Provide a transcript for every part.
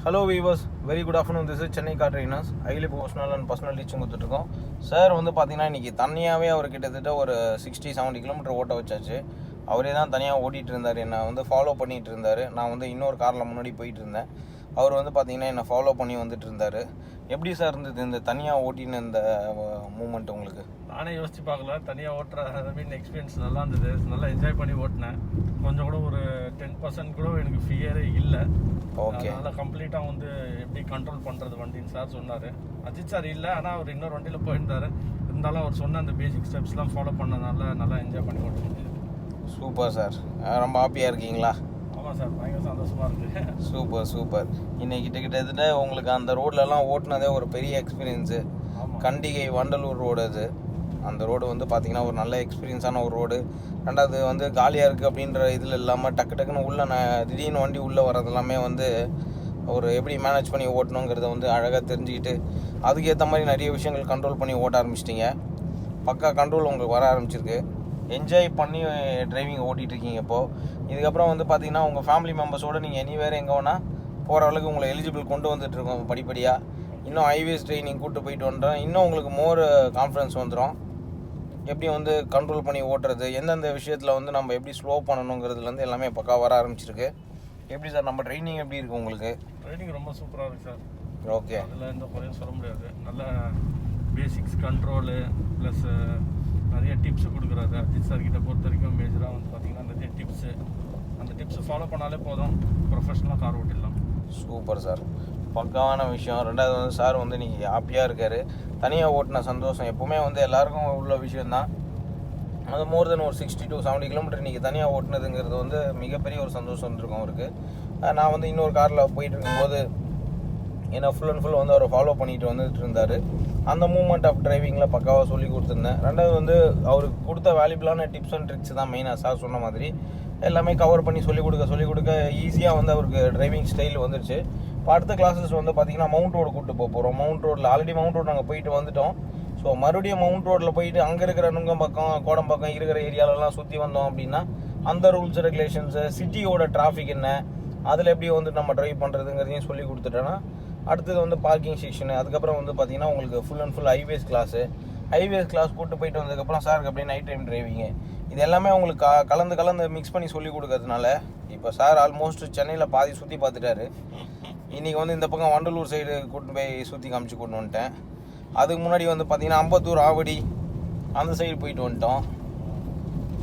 Hello viewers, very good afternoon. This is Chennai car trainers. Highly professional and personal teaching கொடுத்துட்ருக்கோம். Sir வந்து பார்த்தீங்கன்னா இன்றைக்கி தனியாகவே அவர் கிட்டத்தட்ட ஒரு 60-70 கிலோமீட்டர் ஓட்ட வச்சாச்சு. அவரே தான் தனியாக ஓட்டிகிட்டு இருந்தார், என்னை வந்து ஃபாலோ பண்ணிகிட்டு இருந்தார். நான் வந்து இன்னொரு காரில் முன்னாடி போயிட்டு இருந்தேன். அவர் வந்து பார்த்தீங்கன்னா என்னை ஃபாலோ பண்ணி வந்துட்டு இருந்தார். எப்படி சார் இருந்தது இந்த தனியாக ஓட்டின இந்த மூமெண்ட் உங்களுக்கு? நானே யோசிச்சு பார்க்கல. தனியாக ஓட்டுற எக்ஸ்பீரியன்ஸ் நல்லா இருந்தது. நல்லா என்ஜாய் பண்ணி ஓட்டினேன். கொஞ்சம் கூட ஒரு 10% கூட எனக்கு ஃபியரே இல்லை. ஓகே, அதனால் கம்ப்ளீட்டாக வந்து எப்படி கண்ட்ரோல் பண்ணுறது வண்டின்னு சார் சொன்னார். அஜித் சார் இல்லை, ஆனால் அவர் இன்னொரு வண்டியில் போயிருந்தார். இருந்தாலும் அவர் சொன்ன அந்த பேசிக் ஸ்டெப்ஸ்லாம் ஃபாலோ பண்ணனால நல்லா என்ஜாய் பண்ணி ஓட்ட முடியுது. சூப்பர் சார், ரொம்ப ஹாப்பியாக இருக்கீங்களா? ஆமாம் சார், பயங்கர சந்தோஷமாக இருக்குது. சூப்பர். இன்னைக்கு கிட்டத்தட்ட உங்களுக்கு அந்த ரோட்லலாம் ஓட்டினதே ஒரு பெரிய எக்ஸ்பீரியன்ஸு. கண்டிகை வண்டலூர் ரோடு அது. அந்த ரோடு வந்து பார்த்திங்கன்னா ஒரு நல்ல எக்ஸ்பீரியன்ஸான ஒரு ரோடு. ரெண்டாவது வந்து காலியாக இருக்குது அப்படின்ற இதில் இல்லாமல் டக்குன்னு உள்ளே திடீர்னு வண்டி உள்ளே வர்றது எல்லாமே வந்து ஒரு எப்படி மேனேஜ் பண்ணி ஓட்டணுங்கிறத வந்து அழகாக தெரிஞ்சுக்கிட்டு அதுக்கேற்ற மாதிரி நிறைய விஷயங்கள் கண்ட்ரோல் பண்ணி ஓட்ட ஆரம்பிச்சிட்டிங்க. பக்கா கண்ட்ரோல் உங்களுக்கு வர ஆரம்பிச்சிருக்கு. என்ஜாய் பண்ணி டிரைவிங் ஓட்டிகிட்ருக்கீங்க. இப்போது இதுக்கப்புறம் வந்து பார்த்திங்கன்னா உங்கள் ஃபேமிலி மெம்பர்ஸோடு நீங்கள் எனிவேர் எங்கே வேணால் போகிற அளவுக்கு உங்களை எலிஜிபிள் கொண்டு வந்துட்டுருக்கோம் படிப்படியாக. இன்னும் ஹைவேஸ் ட்ரைனிங் கூப்பிட்டு போயிட்டு வந்துட்டோம். இன்னும் உங்களுக்கு மோர் கான்ஃபிடன்ஸ் வந்துடும். எப்படி வந்து கண்ட்ரோல் பண்ணி ஓட்டுறது, எந்தெந்த விஷயத்தில் வந்து நம்ம எப்படி ஸ்லோ பண்ணணுங்கிறதுலேருந்து எல்லாமே பக்கா வர ஆரம்பிச்சிருக்கு. எப்படி சார் நம்ம ட்ரைனிங் எப்படி இருக்குது உங்களுக்கு? ட்ரைனிங் ரொம்ப சூப்பராக இருக்குது சார். ஓகே, அதில் எந்த குறையும் சொல்ல முடியாது. நல்ல பேசிக்ஸ் கண்ட்ரோலு ப்ளஸ் நிறைய டிப்ஸு கொடுக்குறாரு. அஜித் சார் கிட்ட பொறுத்த வரைக்கும் மேஜராக வந்து பார்த்திங்கன்னா நிறைய டிப்ஸு, அந்த டிப்ஸை ஃபாலோ பண்ணாலே போதும், ப்ரொஃபஷனலாக கார் ஓட்டிடலாம். சூப்பர் சார், பக்காவான விஷயம். ரெண்டாவது வந்து சார் வந்து நீங்கள் ஹாப்பியாக இருக்கார். தனியாக ஓட்டின சந்தோஷம் எப்போவுமே வந்து எல்லாருக்கும் உள்ள விஷயந்தான். அது மோர் தென் ஒரு 60-70 கிலோமீட்டர் இன்றைக்கி தனியாக ஓட்டினதுங்கிறது வந்து மிகப்பெரிய ஒரு சந்தோஷம் இருக்கும் அவருக்கு. நான் வந்து இன்னொரு காரில் போயிட்டு இருக்கும்போது ஏன்னா ஃபுல் அண்ட் ஃபுல் வந்து அவரை ஃபாலோ பண்ணிட்டு வந்துட்டு இருந்தார். அந்த மூமெண்ட் ஆஃப் டிரைவிங்கில் பக்காவாக சொல்லி கொடுத்துருந்தேன். ரெண்டாவது வந்து அவருக்கு கொடுத்த வேல்யூபிளான டிப்ஸ் அண்ட் ட்ரிக்ஸ் தான் மெயினாக சார் சொன்ன மாதிரி எல்லாமே கவர் பண்ணி சொல்லிக் கொடுக்க ஈஸியாக வந்து அவருக்கு டிரைவிங் ஸ்டைல் வந்துருச்சு. இப்போ அடுத்த கிளாஸஸ் வந்து பார்த்திங்கன்னா மவுண்ட் ரோடு கூப்பிட்டு போகிறோம். மவுண்ட் ரோட்டில் ஆல்ரெடி மவுண்ட் ரோடு நாங்கள் போயிட்டு வந்துவிட்டோம். ஸோ மறுபடியும் மவுண்ட் ரோட்டில் போயிட்டு அங்கே இருக்கிற நுங்கம் பக்கம் கோடம் பக்கம் இருக்கிற ஏரியாலெலாம் சுற்றி வந்தோம் அப்படின்னா அந்த ரூல்ஸ் ரெகுலேஷன்ஸு, சிட்டியோட டிராஃபிக் என்ன, அதில் எப்படி வந்து நம்ம ட்ரைவ் பண்ணுறதுங்கிறதையும் சொல்லி கொடுத்துட்டோன்னா அடுத்தது வந்து பார்க்கிங் செக்ஷனு, அதுக்கப்புறம் வந்து பார்த்திங்கன்னா உங்களுக்கு full and full highways class கூப்பிட்டு போயிட்டு வந்ததுக்கப்புறம் சாருக்கு அப்படியே நைட் டைம் டிரைவிங்கு, இது எல்லாமே உங்களுக்கு கலந்து மிக்ஸ் பண்ணி சொல்லி கொடுக்கறதுனால இப்போ சார் ஆல்மோஸ்ட் சென்னையில் பாதி சுற்றி பார்த்துட்டாரு. இன்றைக்கி வந்து இந்த பக்கம் வண்டலூர் சைடு கூட்டு போய் சுற்றி காமிச்சு கொண்டு வந்துட்டேன். அதுக்கு முன்னாடி வந்து பார்த்திங்கன்னா அம்பத்தூர் ஆவடி அந்த சைடு போயிட்டு வந்துட்டோம்.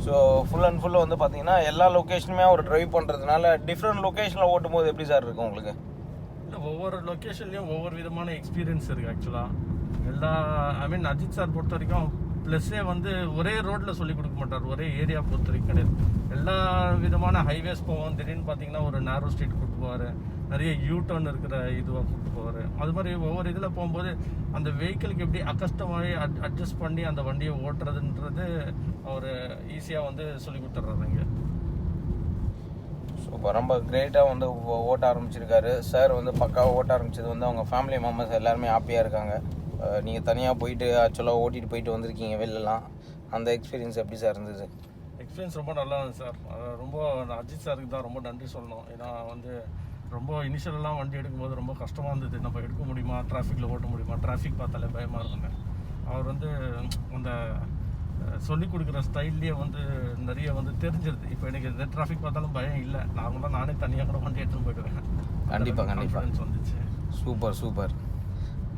ஸோ ஃபுல் அண்ட் ஃபுல்லு வந்து பார்த்திங்கன்னா எல்லா லொக்கேஷனுமே அவர் ட்ரைவ் பண்ணுறதுனால டிஃப்ரெண்ட் லொக்கேஷனில் ஓட்டும் போது எப்படி சார் இருக்கும் உங்களுக்கு? இல்லை, ஒவ்வொரு லொக்கேஷன்லேயும் ஒவ்வொரு விதமான எக்ஸ்பீரியன்ஸ் இருக்குது ஆக்சுவலாக. அஜித் சார் பொறுத்த வரைக்கும் ப்ளஸ்ஸே வந்து ஒரே ரோட்டில் சொல்லிக் கொடுக்க மாட்டார், ஒரே ஏரியா பொறுத்த வரைக்கும் கிடையாது. எல்லா விதமான ஹைவேஸ் போவோம். திடீர்னு பார்த்தீங்கன்னா ஒரு நேரோ ஸ்ட்ரீட் கூப்பிட்டு போவார், நிறைய யூ-டர்ன் இருக்கிற இதுவாக கூப்பிட்டு போவார். அது மாதிரி ஒவ்வொரு இதில் போகும்போது அந்த வெஹிக்கிளுக்கு எப்படி அக்கஸ்டமாகி அட்ஜஸ்ட் பண்ணி அந்த வண்டியை ஓட்டுறதுன்றது அவர் ஈஸியாக வந்து சொல்லி கொடுத்துட்றாருங்க. ஸோ ரொம்ப கிரேட்டாக வந்து ஓட்ட ஆரம்பிச்சிருக்காரு சார். வந்து பக்காவாக ஓட்ட ஆரம்பிச்சது வந்து அவங்க ஃபேமிலி மெம்பர்ஸ் எல்லாருமே ஹாப்பியாக இருக்காங்க. நீங்கள் தனியாக போயிட்டு ஆக்சுவலாக ஓட்டிகிட்டு போயிட்டு வந்திருக்கீங்க வெளிலலாம். அந்த எக்ஸ்பீரியன்ஸ் எப்படி சார் இருந்தது? எக்ஸ்பீரியன்ஸ் ரொம்ப நல்லா இருந்துச்சு சார். ரொம்ப அஜித் சாருக்கு தான் ரொம்ப நன்றி சொல்லணும். ஏன்னா வந்து ரொம்ப இனிஷியலெலாம் வண்டி எடுக்கும்போது ரொம்ப கஷ்டமாக இருந்தது. நம்ம எடுக்க முடியுமா, டிராஃபிக்கில் ஓட்ட முடியுமா, டிராஃபிக் பார்த்தாலே பயமாக இருக்குங்க. அவர் வந்து அந்த சொல்லிக் கொடுக்குற ஸ்டைல்லையே வந்து நிறைய வந்து தெரிஞ்சிருது. இப்போ எனக்கு எந்த டிராஃபிக் பார்த்தாலும் பயம் இல்லை. நார்மலாக நானே தனியாக கூட வண்டி எடுத்துன்னு போயிடுவேன். கண்டிப்பாக வந்துச்சு. சூப்பர்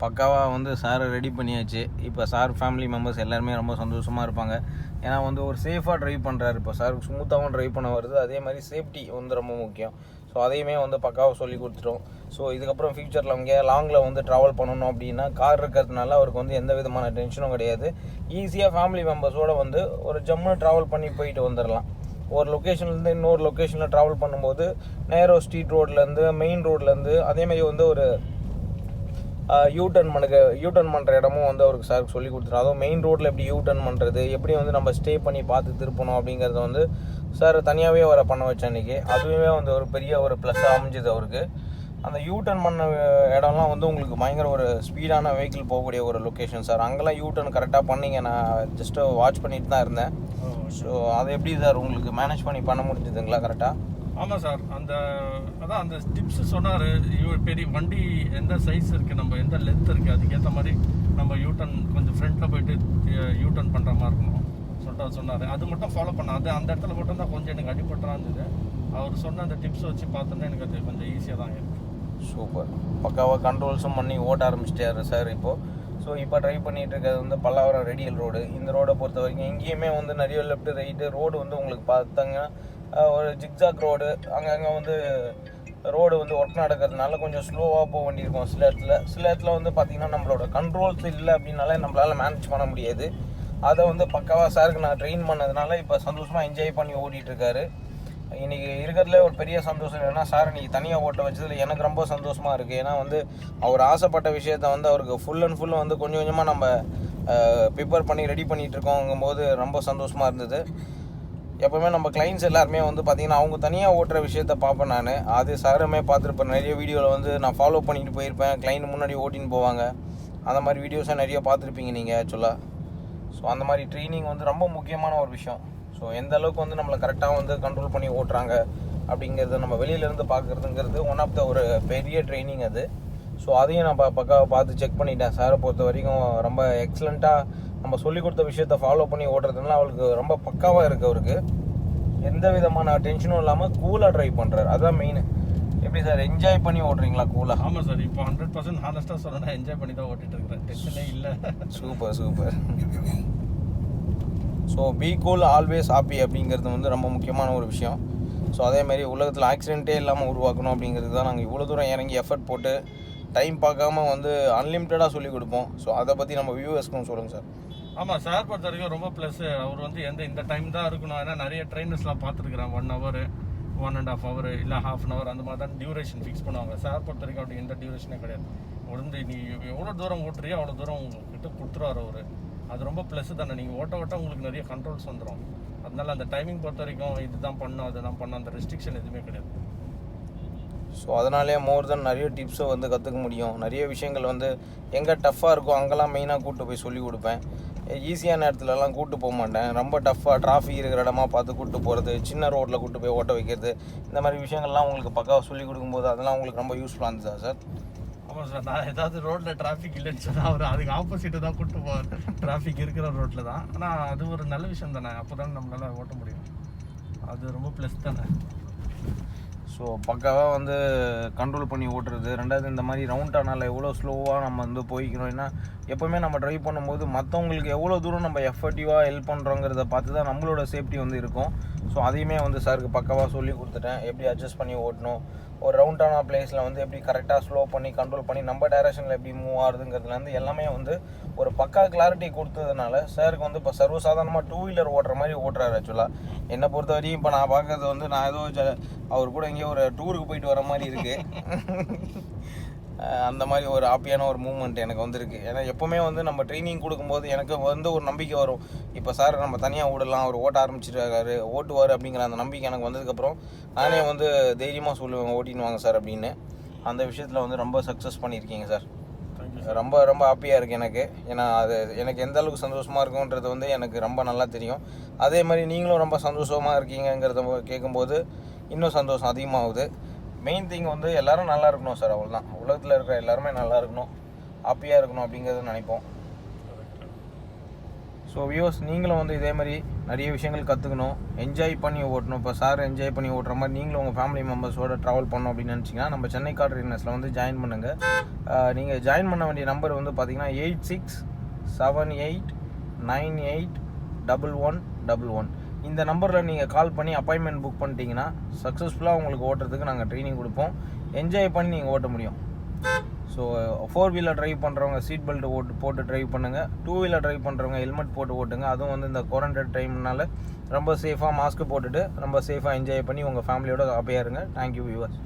பக்காவாக வந்து சாரை ரெடி பண்ணியாச்சு. இப்போ சார் ஃபேமிலி மெம்பர்ஸ் எல்லாருமே ரொம்ப சந்தோஷமாக இருப்பாங்க. ஏன்னா வந்து ஒரு சேஃபாக ட்ரைவ் பண்ணுறாரு. இப்போ சாருக்கு ஸ்மூத்தாகவும் ட்ரைவ் பண்ண வருது. அதே மாதிரி சேஃப்டி வந்து ரொம்ப முக்கியம். ஸோ அதையுமே வந்து பக்காவாக சொல்லி கொடுத்துட்டோம். ஸோ இதுக்கப்புறம் ஃபியூச்சரில் அவங்க லாங்கில் வந்து ட்ராவல் பண்ணணும் அப்படின்னா கார் இருக்கிறதுனால அவருக்கு வந்து எந்த விதமான டென்ஷனும் கிடையாது. ஈஸியாக ஃபேமிலி மெம்பர்ஸோடு வந்து ஒரு ஜம்முன்னு ட்ராவல் பண்ணி போயிட்டு வந்துடலாம். ஒரு லொக்கேஷன்லேருந்து இன்னொரு லொக்கேஷனில் ட்ராவல் பண்ணும்போது நேரோ ஸ்ட்ரீட் ரோட்லேருந்து மெயின் ரோட்லேருந்து அதேமாதிரி வந்து ஒரு யூ-டர்ன் பண்ணுற இடமும் வந்து அவருக்கு சாருக்கு சொல்லி கொடுத்துரும். அதுவும் மெயின் ரோட்டில் எப்படி யூ-டர்ன் பண்ணுறது, எப்படி வந்து நம்ம ஸ்டே பண்ணி பார்த்து திருப்பணும் அப்படிங்கிறத வந்து சார் தனியாகவே அவரை பண்ண வச்சேன் அன்றைக்கி. அதுவே வந்து ஒரு பெரிய ஒரு ப்ளஸ்ஸாக அமைஞ்சிது அவருக்கு. அந்த யூ-டர்ன் பண்ண இடம்லாம் வந்து உங்களுக்கு பயங்கர ஒரு ஸ்பீடான வெஹிக்கிள் போகக்கூடிய ஒரு லொக்கேஷன் சார். அங்கெல்லாம் யூ-டர்ன் கரெக்டாக பண்ணிங்க. நான் ஜஸ்ட்டு வாட்ச் பண்ணிட்டு தான் இருந்தேன். ஸோ அதை எப்படி சார் உங்களுக்கு மேனேஜ் பண்ணி பண்ண முடிஞ்சுதுங்களா கரெக்டாக? ஆமாம் சார், அதான் அந்த டிப்ஸு சொன்னார். பெரிய வண்டி எந்த சைஸ் இருக்குது, நம்ம எந்த லென்த் இருக்குது, அதுக்கேற்ற மாதிரி நம்ம யூட்டன் கொஞ்சம் ஃப்ரண்ட்டில் போயிட்டு யூட்டன் பண்ணுற மாதிரி இருக்கணும் சொல்லிட்டு சொன்னார். அது மட்டும் ஃபாலோ பண்ணாது. அந்த இடத்துல மட்டும் தான் கொஞ்சம் எனக்கு அடிபட்டுறா இருந்தது. அவர் சொன்ன அந்த டிப்ஸ் வச்சு பார்த்தோன்னா எனக்கு அது கொஞ்சம் ஈஸியாக தான் இருக்குது. சூப்பர். பக்காவாக கண்ட்ரோல்ஸும் பண்ணி ஓட்ட ஆரம்பிச்சிட்டாரு சார் இப்போது. ஸோ இப்போ ட்ரை பண்ணிகிட்டு இருக்கிறது வந்து பல்லாவரம் ரேடியல் ரோடு. இந்த ரோடை பொறுத்த வரைக்கும் எங்கேயுமே வந்து நிறைய லெஃப்ட் ரைட்டு ரோடு வந்து உங்களுக்கு பார்த்தாங்கன்னா ஒரு ஜிக்ஜாக் ரோடு, அங்கங்கே வந்து ரோடு வந்து ஒர்க் நடக்கிறதுனால கொஞ்சம் ஸ்லோவாக போக வேண்டியிருக்கும் சில இடத்துல வந்து பார்த்திங்கன்னா நம்மளோட கண்ட்ரோல்ஸ் இல்லை அப்படின்னாலே நம்மளால் மேனேஜ் பண்ண முடியாது. அதை வந்து பக்காவாக சாருக்கு நான் ட்ரெயின் பண்ணதுனால இப்போ சந்தோஷமாக என்ஜாய் பண்ணி ஓட்டிகிட்ருக்காரு. இன்றைக்கி இருக்கிறதுல ஒரு பெரிய சந்தோஷம் என்னென்னா, சார் இன்றைக்கி தனியாக ஓட்ட வச்சதில் எனக்கு ரொம்ப சந்தோஷமாக இருக்குது. ஏன்னா வந்து அவர் ஆசைப்பட்ட விஷயத்த வந்து அவருக்கு ஃபுல் அண்ட் ஃபுல் வந்து கொஞ்சம் கொஞ்சமாக நம்ம ப்ரிப்பேர் பண்ணி ரெடி பண்ணிகிட்ருக்கோங்கும்போது ரொம்ப சந்தோஷமாக இருந்தது. எப்போவுமே நம்ம கிளைண்ட்ஸ் எல்லாருமே வந்து பார்த்திங்கன்னா அவங்க தனியாக ஓட்டுற விஷயத்த பார்ப்பேன் நான். அது சாருமே பார்த்துருப்பேன். நிறைய வீடியோவில் வந்து நான் ஃபாலோ பண்ணிட்டு போயிருப்பேன். கிளைண்ட் முன்னாடி ஓட்டின்னு போவாங்க. அந்த மாதிரி வீடியோஸை நிறைய பார்த்துருப்பீங்க நீங்கள் ஆக்சுவலாக. ஸோ அந்த மாதிரி ட்ரைனிங் வந்து ரொம்ப முக்கியமான ஒரு விஷயம். ஸோ எந்த அளவுக்கு வந்து நம்மளை கரெக்டாக வந்து கண்ட்ரோல் பண்ணி ஓட்டுறாங்க அப்படிங்கிறது நம்ம வெளியிலேருந்து பார்க்குறதுங்கிறது ஒன் ஆஃப் த ஒரு பெரிய ட்ரைனிங் அது. ஸோ அதையும் நான் பக்காவை பார்த்து செக் பண்ணிட்டேன். சாரை பொறுத்த வரைக்கும் ரொம்ப எக்ஸலண்ட்டாக நம்ம சொல்லிக் கொடுத்த விஷயத்த ஃபாலோ பண்ணி ஓட்டுறதுனால அவளுக்கு ரொம்ப பக்காவாக இருக்குது. அவருக்கு எந்த விதமான டென்ஷனும் இல்லாமல் கூலாக ட்ரைவ் பண்ணுறாரு. அதுதான் மெயின். எப்படி சார் என்ஜாய் பண்ணி ஓட்டுறீங்களா கூலாக? ஆமாம் சார், இப்போ 100% ஹானஸ்ட்டாக சொல்லணும்னா என்ஜாய் பண்ணி தான் ஓட்டிகிட்டு இருக்கிறேன். டென்ஷனே இல்லை. Super. So be cool always happy அப்படிங்கிறது வந்து ரொம்ப முக்கியமான ஒரு விஷயம். ஸோ அதேமாதிரி உலகத்தில் ஆக்சிடென்ட்டே இல்லாமல் உருவாக்கணும் அப்படிங்கிறது தான் நாங்கள் இவ்வளோ தூரம் இறங்கி எஃபர்ட் போட்டு டைம் பார்க்காம வந்து அன்லிமிட்டடாக சொல்லிக் கொடுப்போம். ஸோ அதை பற்றி நம்ம வியூவர்ஸ்க்கும் சொல்லுங்கள் சார். ஆமாம், சார் பொறுத்த வரைக்கும் ரொம்ப ப்ளஸ். அவர் வந்து இந்த டைம் தான் இருக்கணும். ஏன்னா நிறைய ட்ரெயினர்ஸ்லாம் பார்த்துருக்குறேன் 1 hour 1.5 hour இல்லை ½ hour அந்த மாதிரி தான் டியூரேஷன் ஃபிக்ஸ் பண்ணுவாங்க. சார் பொறுத்த வரைக்கும் அப்படி எந்த டியூரேஷனே கிடையாது. வந்து நீ எவ்வளோ தூரம் ஓட்டுறியோ அவ்வளோ தூரம் உங்ககிட்ட கொடுத்துருவார் அவர். அது ரொம்ப ப்ளஸ் தானே. நீங்கள் ஓட்ட உங்களுக்கு நிறைய கண்ட்ரோல்ஸ் வந்துடும். அதனால அந்த டைமிங் பொறுத்த வரைக்கும் இதுதான் பண்ணணும் அதுதான் பண்ணணும் அந்த ரெஸ்ட்ரிக்ஷன் எதுவுமே கிடையாது. ஸோ அதனாலே மோர் தென் நிறைய டிப்ஸை வந்து கற்றுக்க முடியும். நிறைய விஷயங்கள் வந்து எங்கே டஃப்பாக இருக்கோ அங்கெல்லாம் மெயினாக கூப்பிட்டு போய் சொல்லிக் கொடுப்பேன். ஈஸியான இடத்துலலாம் கூப்பிட்டு போக மாட்டேன். ரொம்ப டஃப்பாக டிராஃபிக் இருக்கிற இடமா பார்த்து கூப்பிட்டு போகிறது, சின்ன ரோட்டில் கூப்பிட்டு போய் ஓட்ட வைக்கிறது, இந்த மாதிரி விஷயங்கள்லாம் உங்களுக்கு பக்காவாக சொல்லிக் கொடுக்கும்போது அதெல்லாம் உங்களுக்கு ரொம்ப யூஸ்ஃபுல்லாக இருந்துச்சா சார்? ஆமாம் சார், நான் ஏதாவது ரோட்டில் டிராஃபிக் இல்லைன்னு சொன்னால் அவர் அதுக்கு ஆப்போசிட்டு தான் கூப்பிட்டு போவார். டிராஃபிக் இருக்கிற ரோட்டில் தான். ஆனால் அது ஒரு நல்ல விஷயம் தானே. அப்போ தான் நம்மளால் ஓட்ட முடியும். அது ரொம்ப ப்ளஸ் தானே. ஸோ பக்காவாக வந்து கண்ட்ரோல் பண்ணி ஓட்டுறது. ரெண்டாவது இந்த மாதிரி ரவுண்டானால எவ்வளோ ஸ்லோவாக நம்ம வந்து போய்க்கணும். ஏன்னா எப்போவுமே நம்ம ட்ரைவ் பண்ணும்போது மற்றவங்களுக்கு எவ்வளோ தூரம் நம்ம எஃபர்ட்டிவாக ஹெல்ப் பண்ணுறோங்கிறத பார்த்து தான் நம்மளோட சேஃப்டி வந்து இருக்கும். ஸோ அதையுமே வந்து சாருக்கு பக்காவாக சொல்லி கொடுத்துட்டேன். எப்படி அட்ஜஸ்ட் பண்ணி ஓட்டணும், ஒரு ரவுண்டான பிளேஸில் வந்து எப்படி கரெக்டாக ஸ்லோ பண்ணி கண்ட்ரோல் பண்ணி நம்ம டைரக்ஷனில் எப்படி மூவ் ஆகுதுங்கிறதுலேருந்து எல்லாமே வந்து ஒரு பக்கா கிளாரிட்டி கொடுத்ததுனால சாருக்கு வந்து இப்போ சர்வசாதாரணமாக 2 வீலர் ஓட்டுற மாதிரி ஓட்டுறாரு. ஆக்சுவலாக என்னை பொறுத்த வரையும் இப்போ நான் பார்க்கறது வந்து நான் ஏதோ அவர் கூட எங்கேயோ ஒரு டூருக்கு போயிட்டு வர மாதிரி இருக்குது. அந்த மாதிரி ஒரு ஹாப்பியான ஒரு மூமெண்ட் எனக்கு வந்துருக்கு. ஏன்னா எப்போவுமே வந்து நம்ம ட்ரைனிங் கொடுக்கும்போது எனக்கு வந்து ஒரு நம்பிக்கை வரும். இப்போ சார் நம்ம தனியாக ஓடலாம், அவர் ஓட்ட ஆரம்பிச்சிருக்காரு, ஓட்டுவார் அப்படிங்கிற அந்த நம்பிக்கை எனக்கு வந்ததுக்கப்புறம் நானே வந்து தைரியமாக சொல்லுவேன் ஓட்டின்னு வாங்க சார் அப்படின்னு. அந்த விஷயத்தில் வந்து ரொம்ப சக்ஸஸ் பண்ணியிருக்கீங்க சார். ரொம்ப ரொம்ப ஹாப்பியாக இருக்குது எனக்கு. ஏன்னா அது எனக்கு எந்த அளவுக்கு சந்தோஷமாக இருக்குன்றது வந்து எனக்கு ரொம்ப நல்லா தெரியும். அதே மாதிரி நீங்களும் ரொம்ப சந்தோஷமாக இருக்கீங்கிறத கேட்கும்போது இன்னும் சந்தோஷம் அதிகமாகுது. மெயின் திங் வந்து எல்லோரும் நல்லா இருக்கணும் சார், அவ்வளோதான். உலகத்தில் இருக்கிற எல்லாருமே நல்லா இருக்கணும், ஹாப்பியாக இருக்கணும் அப்படிங்கிறத நினைப்போம். ஸோ வியூவர்ஸ், நீங்களும் வந்து இதே மாதிரி நிறைய விஷயங்கள் கற்றுக்கணும், என்ஜாய் பண்ணி ஓட்டணும். இப்போ சார் என்ஜாய் பண்ணி ஓட்டுற மாதிரி நீங்களும் உங்கள் ஃபேமிலி மெம்பர்ஸோடு ட்ராவல் பண்ணணும் அப்படின்னு நினச்சிங்கன்னா நம்ம சென்னை கார் ட்ரெயினர்ஸில் வந்து ஜாயின் பண்ணுங்கள். நீங்கள் ஜாயின் பண்ண வேண்டிய நம்பர் வந்து பார்த்தீங்கன்னா 8678981111. இந்த நம்பரில் நீங்கள் கால் பண்ணி அப்பாயின்மெண்ட் புக் பண்ணிட்டீங்கன்னா சக்ஸஸ்ஃபுல்லாக உங்களுக்கு ஓட்டுறதுக்கு நாங்கள் ட்ரைனிங் கொடுப்போம். என்ஜாய் பண்ணி நீங்கள் ஓட்ட முடியும். ஸோ 4 வீலர் ட்ரைவ் பண்ணுறவங்க சீட் பெல்ட் போட்டு ட்ரைவ் பண்ணுங்கள். 2 வீலர் ட்ரைவ் பண்ணுறவங்க ஹெல்மெட் போட்டு ஓட்டுங்க. அதுவும் வந்து இந்த குவாரண்டைன் டைம்னால ரொம்ப சேஃபாக மாஸ்க் போட்டுட்டு ரொம்ப சேஃபாக என்ஜாய் பண்ணி உங்கள் ஃபேமிலியோட ஹாப்பியாக இருங்க. Thank you viewers.